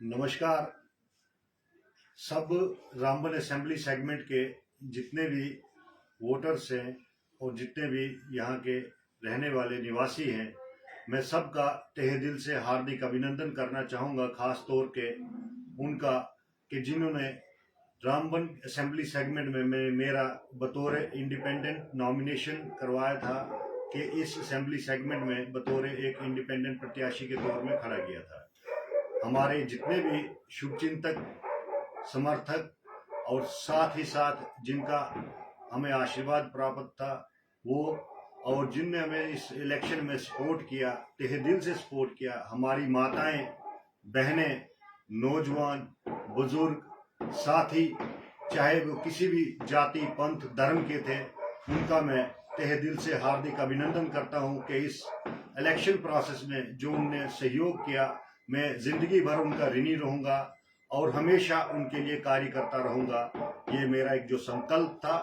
नमस्कार। सब Ramban assembly segment के जितने भी वोटर्स हैं और जितने भी यहाँ के रहने वाले निवासी हैं, मैं सबका तहे दिल से हार्दिक अभिनंदन करना चाहूँगा, खास तौर के उनका कि जिन्होंने रामबन असेंबली सेगमेंट में मेरा बतौर इंडिपेंडेंट नॉमिनेशन करवाया था कि इस असेंबली सेगमेंट में बतौर एक इंडिपेंडेंट प्रत्याशी के तौर में खड़ा किया था। हमारे जितने भी शुभचिंतक, समर्थक और साथ ही साथ जिनका हमें आशीर्वाद प्राप्त था वो, और जिनने हमें इस इलेक्शन में सपोर्ट किया, तहे दिल से सपोर्ट किया, हमारी माताएं, बहनें, नौजवान, बुजुर्ग, साथी, चाहे वो किसी भी जाति, पंथ, धर्म के थे, उनका मैं तहे दिल से हार्दिक अभिनंदन करता हूं कि इस इलेक्शन प्रोसेस में जो उनने सहयोग किया, मैं जिंदगी भर उनका ऋणी रहूंगा और हमेशा उनके लिए कार्य करता रहूंगा। ये मेरा एक जो संकल्प था।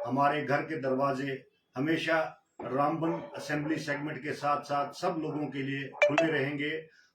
हमारे घर के दरवाजे हमेशा रामबन असेंबली सेगमेंट के साथ साथ सब लोगों के लिए खुले रहेंगे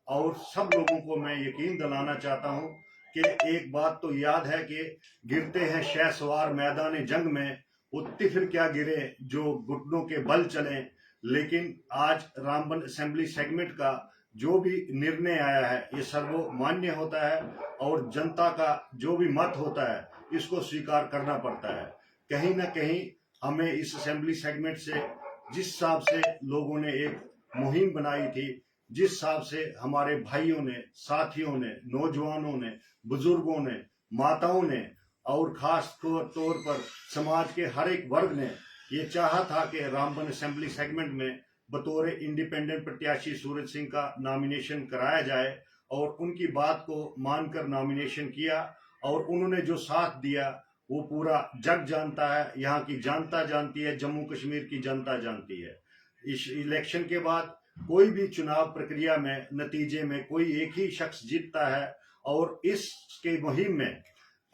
और सब लोगों को मैं यकीन दिलाना चाहता हूं कि एक बात तो याद है कि गिरते हैं शहसवार मैदान जंग में, उतनी फिर क्या गिरे जो घुटनों के बल चले। लेकिन आज रामबन असेंबली सेगमेंट का जो भी निर्णय आया है ये सर्वमान्य होता है और जनता का जो भी मत होता है इसको स्वीकार करना पड़ता है। कहीं ना कहीं हमें इस असेंबली सेगमेंट से जिस हिसाब से लोगों ने एक मुहिम बनाई थी, जिस हिसाब से हमारे भाइयों ने, साथियों ने, नौजवानों ने, बुजुर्गों ने, माताओं ने और खास तौर पर समाज के हर एक वर्ग ने ये चाहा था कि रामबन असेंबली सेगमेंट में बतौर इंडिपेंडेंट प्रत्याशी सूरज सिंह का नॉमिनेशन कराया जाए, और उनकी बात को मानकर नॉमिनेशन किया और उन्होंने जो साथ दिया वो पूरा जग जानता है, यहाँ की जनता जानती है, जम्मू कश्मीर की जनता जानती है। इस इलेक्शन के बाद कोई भी चुनाव प्रक्रिया में नतीजे में कोई एक ही शख्स जीतता है, और इसके मुहिम में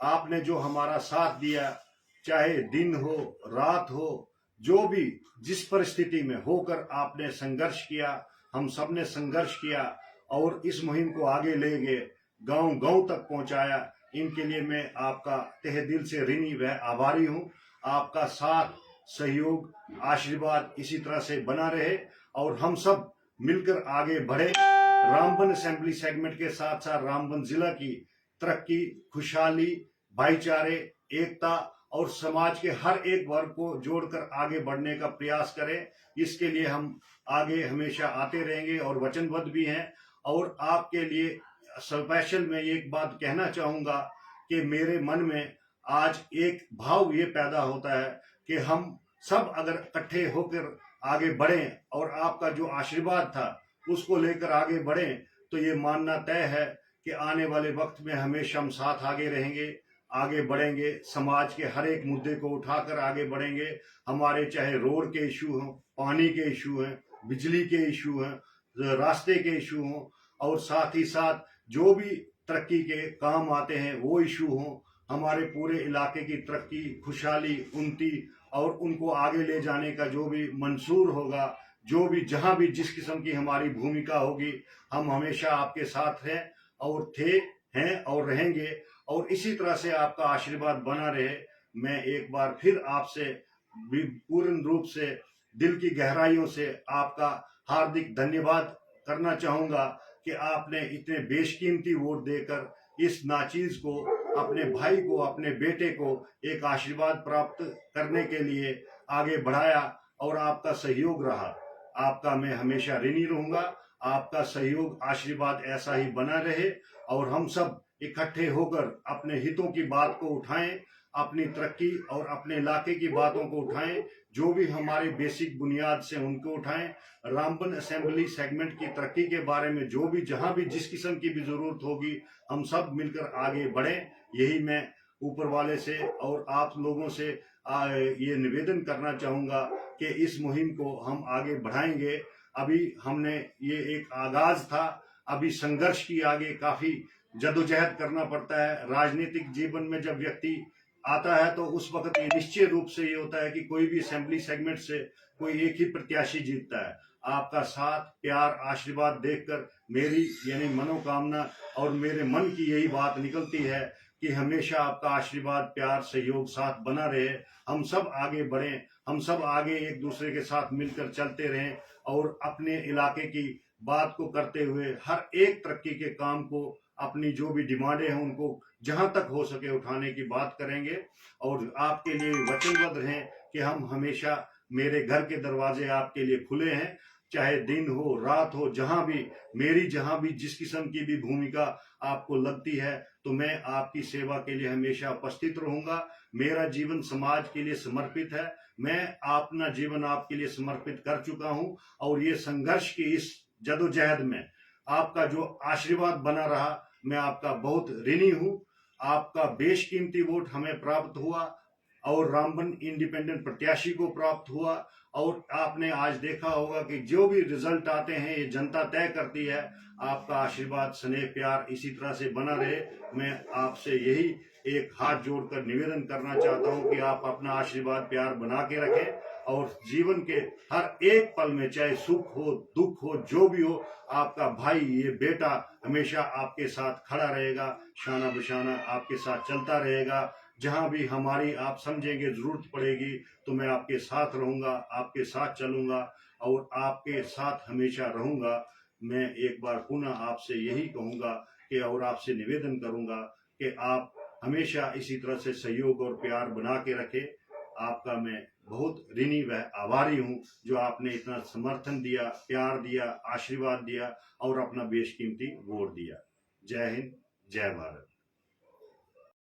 आपने जो हमारा साथ दिया, चाहे दिन हो रात हो, जो भी जिस परिस्थिति में होकर आपने संघर्ष किया, हम सब ने संघर्ष किया और इस मुहिम को आगे ले गए, गांव गांव तक पहुंचाया। इनके लिए मैं आपका तहे दिल से ऋणी व आभारी हूं। आपका साथ, सहयोग, आशीर्वाद इसी तरह से बना रहे और हम सब मिलकर आगे बढ़े। रामबन असेंबली सेगमेंट के साथ साथ रामबन जिला की तरक्की, खुशहाली, भाईचारे, एकता और समाज के हर एक वर्ग को जोड़कर आगे बढ़ने का प्रयास करें। इसके लिए हम आगे हमेशा आते रहेंगे और वचनबद्ध भी हैं। और आपके लिए स्पेशल मैं एक बात कहना चाहूंगा कि मेरे मन में आज एक भाव ये पैदा होता है कि हम सब अगर इकट्ठे होकर आगे बढ़ें और आपका जो आशीर्वाद था उसको लेकर आगे बढ़ें, तो ये मानना तय है कि आने वाले वक्त में हमेशा हम साथ आगे रहेंगे, आगे बढ़ेंगे, समाज के हर एक मुद्दे को उठाकर आगे बढ़ेंगे। हमारे चाहे रोड के इशू हों, पानी के इशू हैं, बिजली के इशू हैं, रास्ते के इशू हों, और साथ ही साथ जो भी तरक्की के काम आते हैं वो इशू हों, हमारे पूरे इलाके की तरक्की, खुशहाली, उन्नति और उनको आगे ले जाने का जो भी मंसूर होगा, जो भी जहां भी जिस किस्म की हमारी भूमिका होगी, हम हमेशा आपके साथ हैं और थे, हैं और रहेंगे। और इसी तरह से आपका आशीर्वाद बना रहे। मैं एक बार फिर आपसे पूर्ण रूप से दिल की गहराइयों से आपका हार्दिक धन्यवाद करना चाहूंगा कि आपने इतने बेशकीमती वोट देकर इस नाचीज को, अपने भाई को, अपने बेटे को एक आशीर्वाद प्राप्त करने के लिए आगे बढ़ाया और आपका सहयोग रहा। आपका मैं हमेशा ऋणी रहूंगा। आपका सहयोग, आशीर्वाद ऐसा ही बना रहे और हम सब इकट्ठे होकर अपने हितों की बात को उठाएं, अपनी तरक्की और अपने इलाके की बातों को उठाएं, जो भी हमारे बेसिक बुनियाद से उनको उठाएं। रामबन असेंबली सेगमेंट की तरक्की के बारे में जो भी जहां भी जिस किस्म की भी जरूरत होगी, हम सब मिलकर आगे बढ़ें। यही मैं ऊपर वाले से और आप लोगों से ये निवेदन करना चाहूंगा कि इस मुहिम को हम आगे बढ़ाएंगे। अभी हमने ये एक आगाज था, अभी संघर्ष की आगे काफी जदोजहद करना पड़ता है। राजनीतिक जीवन में जब व्यक्ति आता है तो उस वक्त ये निश्चय रूप से ये होता है कि कोई भी असेंबली सेगमेंट से कोई एक ही प्रत्याशी जीतता है। आपका साथ, प्यार, आशीर्वाद देखकर मेरी यानी मनोकामना और मेरे मन की यही बात निकलती है कि हमेशा आपका आशीर्वाद, प्यार, सहयोग, साथ बना रहे। हम सब आगे बढ़ें, हम सब आगे एक दूसरे के साथ मिलकर चलते रहें और अपने इलाके की बात को करते हुए हर एक तरक्की के काम को, अपनी जो भी डिमांडें हैं उनको जहां तक हो सके उठाने की बात करेंगे। और आपके लिए वचनबद्ध रहें कि हम हमेशा, मेरे घर के दरवाजे आपके लिए खुले हैं, चाहे दिन हो, रात हो, जहां भी जिस किस्म की भी भूमिका आपको लगती है, तो मैं आपकी सेवा के लिए हमेशा उपस्थित रहूंगा। मेरा जीवन समाज के लिए समर्पित है। मैं अपना जीवन आपके लिए समर्पित कर चुका हूं और ये संघर्ष की इस जदोजहद में आपका जो आशीर्वाद बना रहा, मैं आपका बहुत ऋणी हूं। आपका बेशकीमती वोट हमें प्राप्त हुआ और रामबन इंडिपेंडेंट प्रत्याशी को प्राप्त हुआ। और आपने आज देखा होगा कि जो भी रिजल्ट आते हैं ये जनता तय करती है। आपका आशीर्वाद, स्नेह, प्यार इसी तरह से बना रहे। मैं आपसे यही एक हाथ जोड़कर निवेदन करना चाहता हूं कि आप अपना आशीर्वाद, प्यार बना के रखें और जीवन के हर एक पल में, चाहे सुख हो, दुख हो, जो भी हो, आपका भाई, ये बेटा हमेशा आपके साथ खड़ा रहेगा, शाना बशाना आपके साथ चलता रहेगा। जहां भी हमारी आप समझेंगे जरूरत पड़ेगी तो मैं आपके साथ रहूंगा, आपके साथ चलूंगा और आपके साथ हमेशा रहूंगा। मैं एक बार पुनः आपसे यही कहूंगा कि और आपसे निवेदन करूंगा कि आप हमेशा इसी तरह से सहयोग और प्यार बना के रखें। आपका मैं बहुत ऋणी व आभारी हूं जो आपने इतना समर्थन दिया, प्यार दिया, आशीर्वाद दिया और अपना बेशकीमती वोट दिया। जय हिंद, जय भारत।